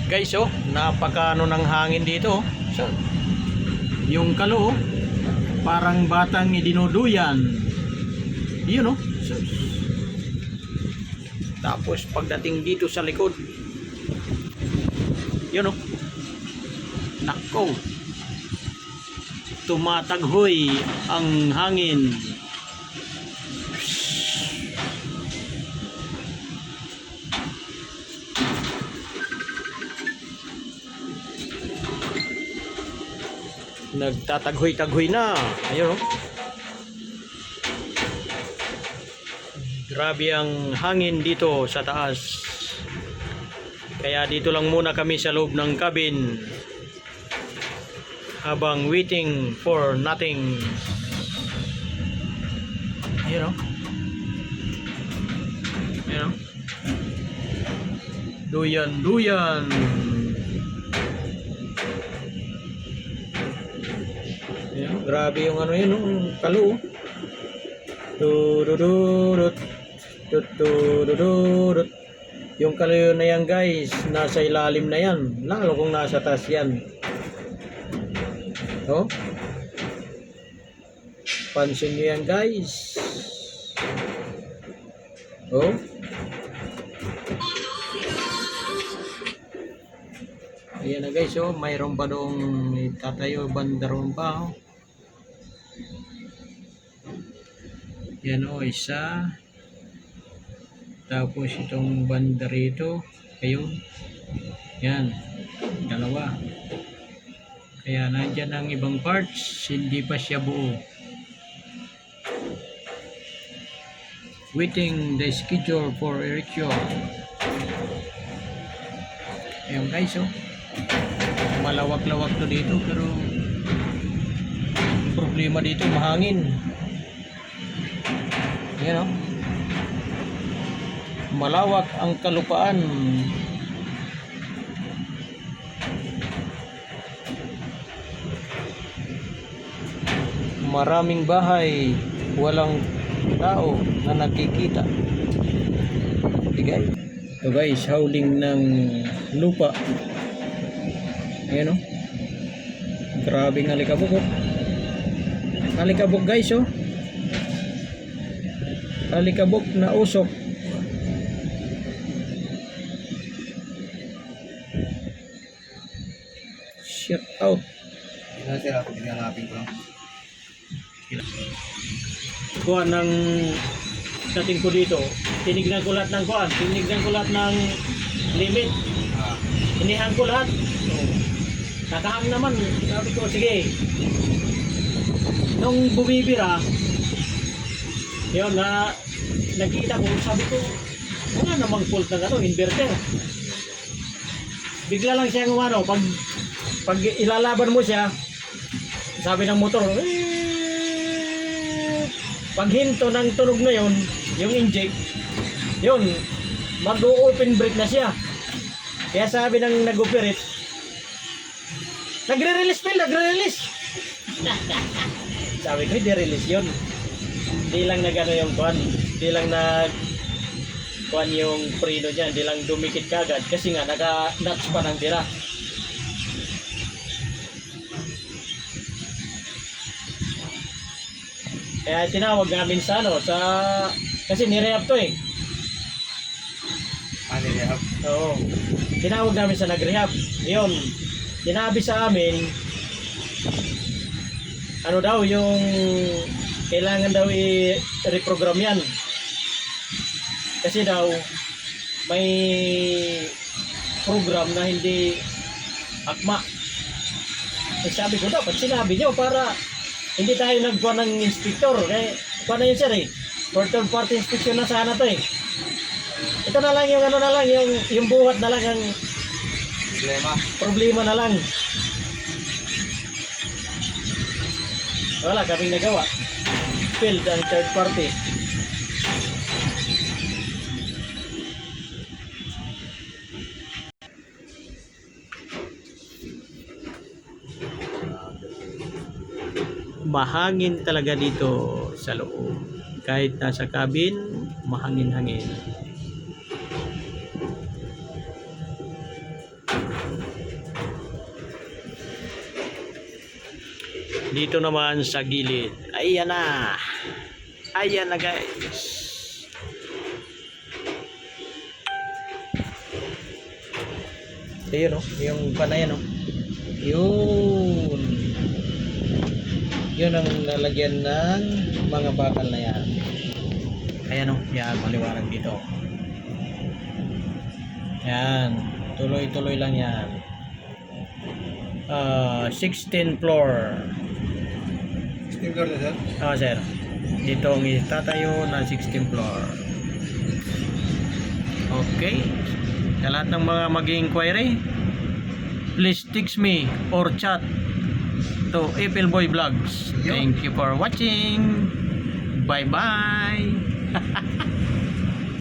Guys, oh, napakaano ng hangin dito. So, yung kalo, parang batang idinuduyan. Yun, oh. So, tapos pagdating dito sa likod, yun, oh. Nako. Tumataghoy ang hangin. Nagtataghoy-taghoy na. Ayun, oh. Grabe ang hangin dito sa taas. Kaya dito lang muna kami sa loob ng cabin habang waiting for nothing. Ayun, oh. Ayun, oh. Duyan. Ayan, grabe yung ano yun, yung kalo. Tududurut. Tutududurut. Yung kalo na yan, guys, nasa ilalim na yan. Lalo kung nasa taas yan. Oh. Pansin nyo yan, guys. Oh. Ayan na, guys, oh. Mayroon pa doong tatayo bandaron pa, oh. Yan, oh, isa. Tapos itong banda rito, ayun. Yan, dalawa. Kaya nandyan ang ibang parts, hindi pa siya buo. Waiting the schedule for erection. Ayun, guys, oh. Malawak-lawak to dito, pero problema dito, mahangin. Yan, oh. Malawak ang kalupaan. Maraming bahay, walang tao na nakikita. Bigay. So guys, howling ng lupa. Ayan, oh. Grabing alikabok, oh. Alikabok, guys, oh. Alikabok na usok. Shut out. Pinalapin ko lang. Kuha ng dating ko dito. Tinignan ko lahat ng kuha. Tinignan ko lahat ng limit. Inihan ko lahat. Nakahang naman. Sabi ko, sige. Nung bumibira, yun na nakita ko, sabi ko, wala namang fault na gano'n, inverter. Bigla lang siya umano, pag ilalaban mo siya, sabi ng motor, pag hinto ng tunog na yun, yung inject, yun, mag-open brake na siya. Kaya sabi ng nag-operate, nagre-release. Sabi ko, hindi release yun. Hindi lang nagano yung kuan, hindi lang kuan yung preno dyan, hindi lang dumikit kagad kasi nga naka-nuts pa ng tira. Kaya tinawag namin sa kasi nirehab to, eh. Nirehab? Oo. Tinawag namin sa nagrehab. Yun, sinabi sa amin, ano daw yung kailangan daw i-reprogram yan. Kasi daw may program na hindi akma. Eh, sabi ko dapat sinabi nyo para hindi tayo nagkuha ng inspector. Eh, kuha na yun, sir, eh. For third party inspection na sana to, eh. Ito na lang yung ano na lang, yung buhat na lang ang problema na lang. Wala kaming nagawa. Failed ang third party. Mahangin talaga dito sa loob. Kahit nasa cabin, mahangin-hangin. Dito naman sa gilid. Ayan na. Ayan na guys. Ayun, yung panayan, yun. Yun ang lalagyan ng mga bakal na yan. Ayan, yan, maliwanag dito. Yan, tuloy-tuloy lang yan. 16th floor. 16 floor na sir. Sir. Dito ang itatayo na 16th floor. Okay. Sa lahat ng mga mag-inquiry, please text me or chat to Apple Vlogs. Thank you for watching. Bye-bye.